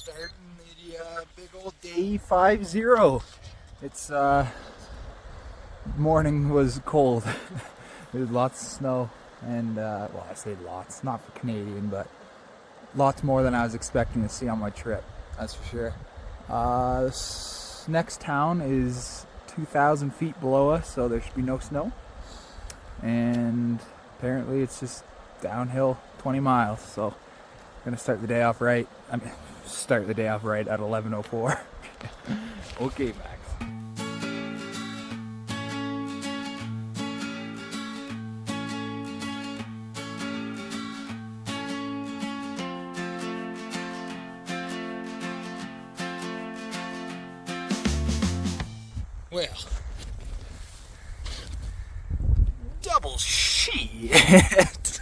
Starting the big old day 5-0. It's morning was cold. There's lots of snow, and well, I say lots, not for Canadian, but lots more than I was expecting to see on my trip. That's for sure. This next town is 2,000 feet below us, so there should be no snow. And apparently, it's just downhill 20 miles. So I'm gonna start the day off right. Start the day off right at 11:04. Okay, Max. Well, double shit.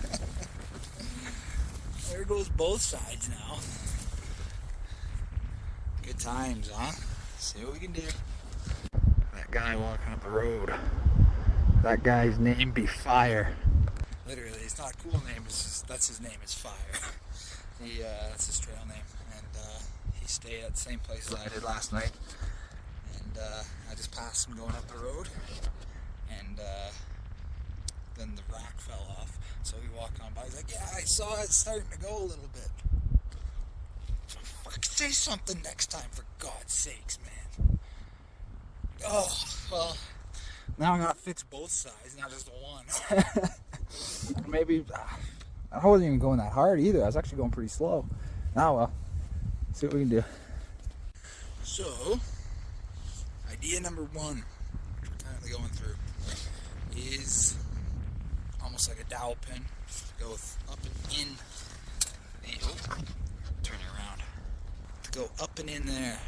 There goes both sides now. Good times, huh? See what we can do. That guy walking up the road. That guy's name be Fire. Literally, it's not a cool name. It's just, that's his name. It's Fire. That's his trail name. And he stayed at the same place as I did last night. And I just passed him going up the road. And then the rack fell off. So he walked on by. He's like, "Yeah, I saw it starting to go a little bit." Say something next time, for God's sakes, man. Oh, well, now I gotta fix both sides, not just one. Maybe, I wasn't even going that hard either. I was actually going pretty slow. Now, well, see what we can do. So, idea number one, which we're currently going through, is almost like a dowel pin. Go up and in. Turn it around. Go up and in there,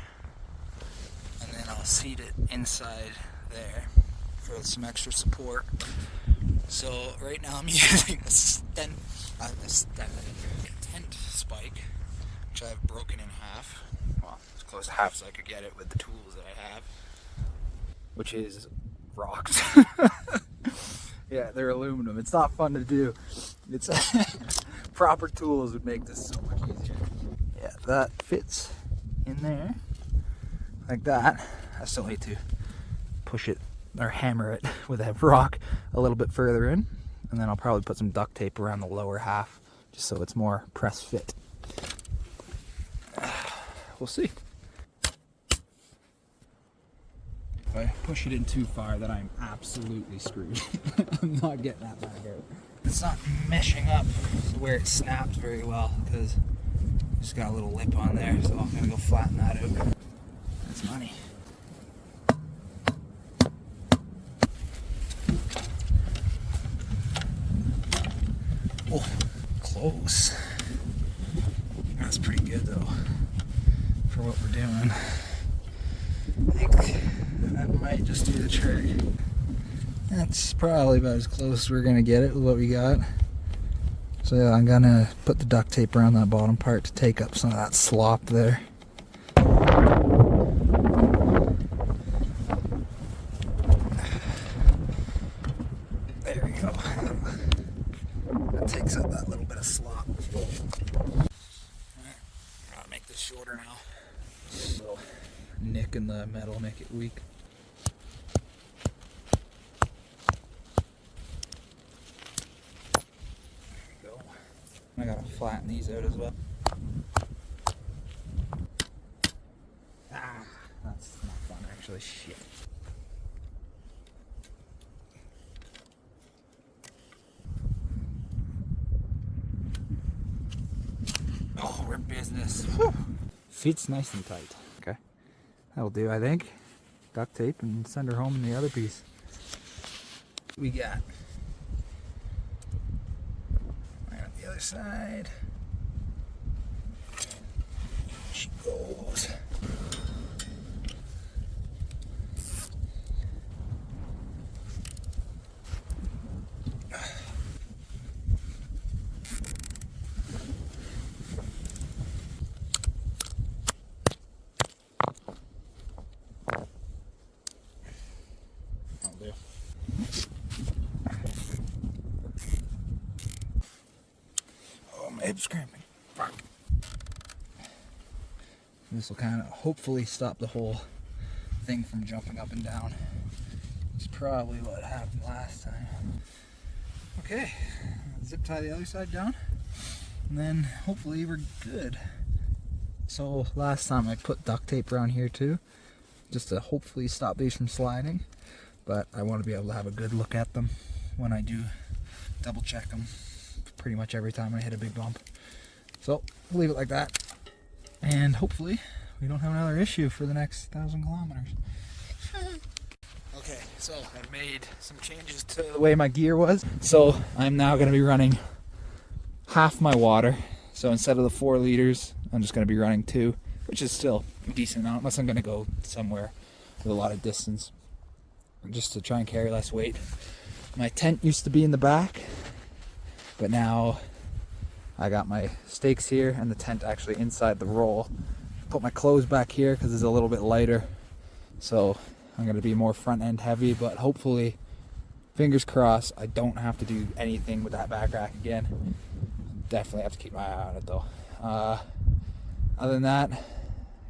and then I'll seat it inside there for some extra support. So right now I'm using a tent spike, which I have broken in half. Well, as close to half as I could get it with the tools that I have, which is rocks. Yeah, they're aluminum. It's not fun to do. It's proper tools would make this so much easier. Yeah, that fits in there like that. I still need to push it or hammer it with a rock a little bit further in, and then I'll probably put some duct tape around the lower half just so it's more press fit. We'll see. If I push it in too far, then I'm absolutely screwed. I'm not getting that back out. It's not meshing up to where it snaps very well because it's got a little lip on there, so I'm gonna go flatten that out. That's money. Oh, close. That's pretty good though for what we're doing. I think that might just do the trick. That's probably about as close as we're gonna get it with what we got. So yeah, I'm gonna put the duct tape around that bottom part to take up some of that slop there. There we go. That takes up that little bit of slop. Alright, gotta make this shorter now. So, nick in the metal, make it weak. I gotta flatten these out as well. Ah, that's not fun actually. Shit. Oh, we're business. Whew. Fits nice and tight. Okay. That'll do, I think. Duct tape and send her home in the other piece. We got the other side. She goes. That'll do. Oh, my hip's cramping. Fuck. This will kind of hopefully stop the whole thing from jumping up and down. It's probably what happened last time. Okay, zip tie the other side down, and then hopefully we're good. So last time I put duct tape around here too, just to hopefully stop these from sliding, but I want to be able to have a good look at them when I do double check them pretty much every time I hit a big bump. So we'll leave it like that, and hopefully we don't have another issue for the next 1,000 kilometers. Okay, so I've made some changes to the way my gear was. So I'm now going to be running half my water. So instead of the 4 liters, I'm just going to be running 2, which is still a decent amount, unless I'm going to go somewhere with a lot of distance, just to try and carry less weight. My tent used to be in the back, but now I got my stakes here and the tent actually inside the roll. Put my clothes back here because it's a little bit lighter. So I'm going to be more front end heavy, but hopefully, fingers crossed, I don't have to do anything with that back rack again. Definitely have to keep my eye on it though. Other than that,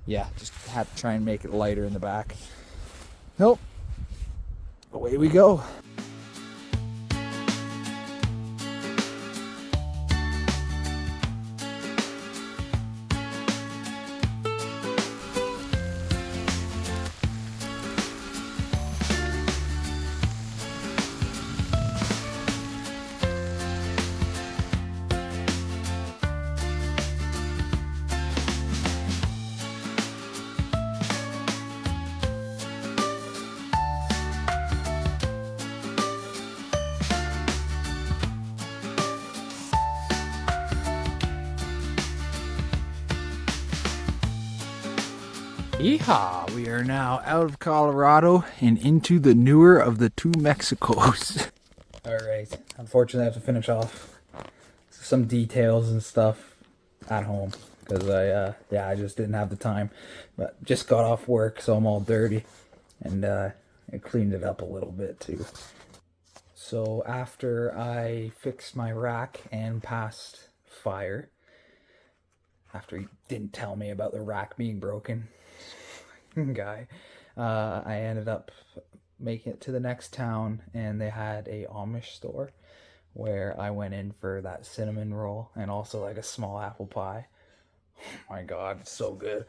yeah, just had to try and make it lighter in the back. Nope. Away we go. Yeehaw! We are now out of Colorado and into the newer of the 2 Mexicos. Alright, unfortunately I have to finish off some details and stuff at home because I just didn't have the time. But just got off work, so I'm all dirty, and I cleaned it up a little bit too. So after I fixed my rack and passed fire, after he didn't tell me about the rack being broken, guy, I ended up making it to the next town, and they had a Amish store where I went in for that cinnamon roll and also like a small apple pie. Oh my god, it's so good.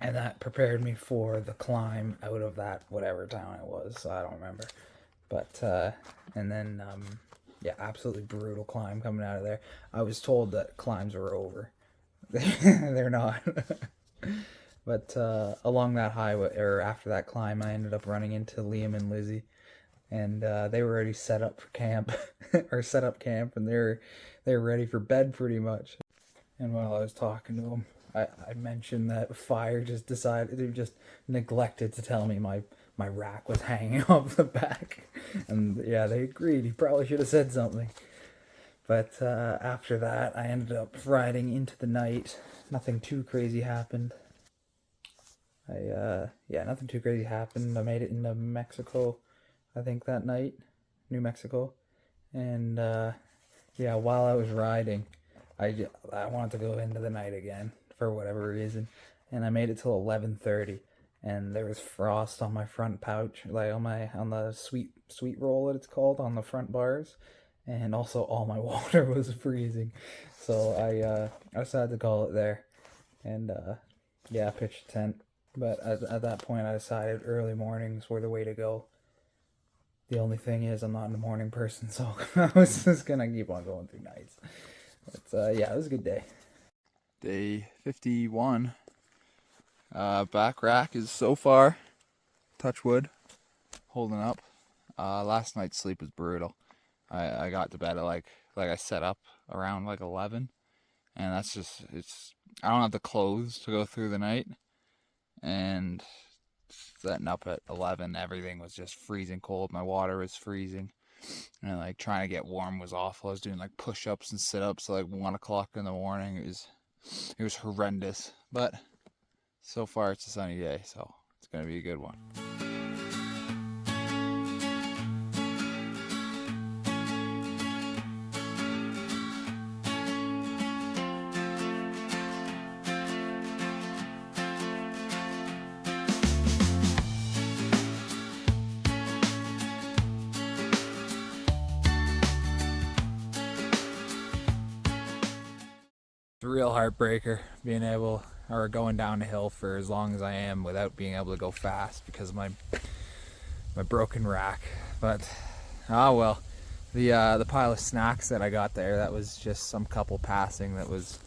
And that prepared me for the climb out of that whatever town it was, I don't remember. But and then yeah, absolutely brutal climb coming out of there. I was told that climbs were over. They're not. But along that highway, or after that climb, I ended up running into Liam and Lizzie, and they were already set up for camp, or set up camp, and they were ready for bed pretty much. And while I was talking to them, I mentioned that fire just neglected to tell me my rack was hanging off the back, and yeah, they agreed. He probably should have said something. But after that, I ended up riding into the night. Nothing too crazy happened. Nothing too crazy happened. I made it into Mexico, I think, that night, New Mexico, and yeah, while I was riding, I wanted to go into the night again for whatever reason, and I made it till 11:30, and there was frost on my front pouch, like on the sweet roll that it's called, on the front bars, and also all my water was freezing, so I decided to call it there, and yeah, pitched a tent. But at that point, I decided early mornings were the way to go. The only thing is, I'm not a morning person, so I was just gonna keep on going through nights. But yeah, it was a good day. Day 51. Back rack is so far, touch wood, holding up. Last night's sleep was brutal. I got to bed at like I set up around like 11, and that's just, I don't have the clothes to go through the night. And setting up at 11, everything was just freezing cold. My water was freezing, and like trying to get warm was awful. I was doing like push-ups and sit-ups like 1 o'clock in the morning. It was horrendous, but so far it's a sunny day, so it's gonna be a good one. a real heartbreaker being able, or going down a hill for as long as I am without being able to go fast because of my broken rack. But oh well. The pile of snacks that I got there, that was just some couple passing that was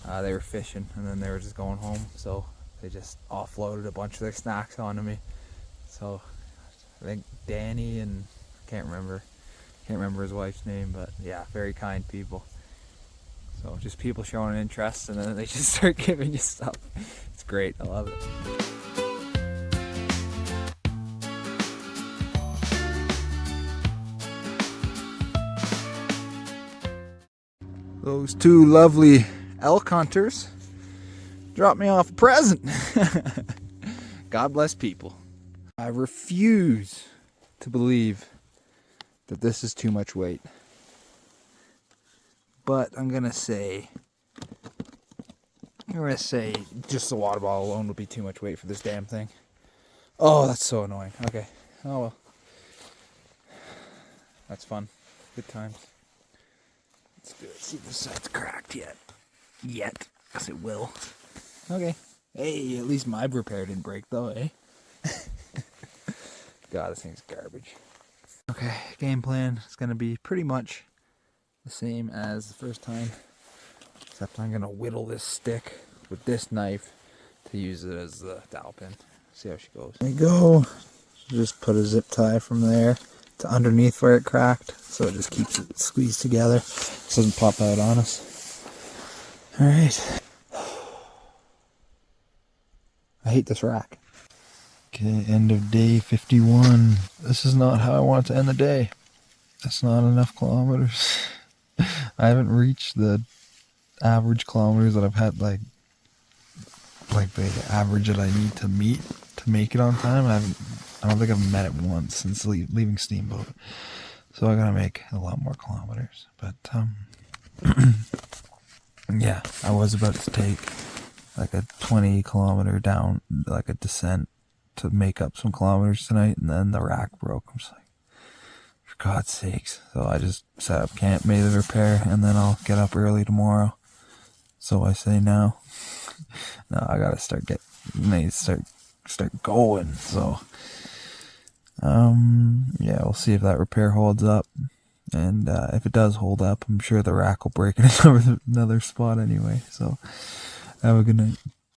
they were fishing and then they were just going home, so they just offloaded a bunch of their snacks onto me. So I think Danny and can't remember his wife's name, but yeah, very kind people. So just people showing interest and then they just start giving you stuff. It's great. I love it. Those two lovely elk hunters dropped me off a present. God bless people. I refuse to believe that this is too much weight. But I'm gonna say just the water bottle alone would be too much weight for this damn thing. Oh, that's so annoying. Okay. Oh well. That's fun. Good times. Let's do it. See if this side's cracked yet. Yes, it will. Okay. Hey, at least my repair didn't break though, eh? God, this thing's garbage. Okay, game plan is going to be pretty much the same as the first time. Except I'm going to whittle this stick with this knife to use it as the dowel pin. See how she goes. There you go. Just put a zip tie from there to underneath where it cracked, so it just keeps it squeezed together. It doesn't pop out on us. Alright. I hate this rack. Okay, end of day 51. This is not how I want to end the day. That's not enough kilometers. I haven't reached the average kilometers that I've had, like the average that I need to meet to make it on time. I don't think I've met it once since leaving Steamboat. So I gotta make a lot more kilometers. But yeah, I was about to take like a 20 kilometer down, like a descent to make up some kilometers tonight, and then the rack broke. I'm just like, for God's sakes. So I just set up camp, made the repair, and then I'll get up early tomorrow. So I say now. No, I gotta start going. So yeah, we'll see if that repair holds up, and if it does hold up, I'm sure the rack will break in another spot anyway. So have a good night.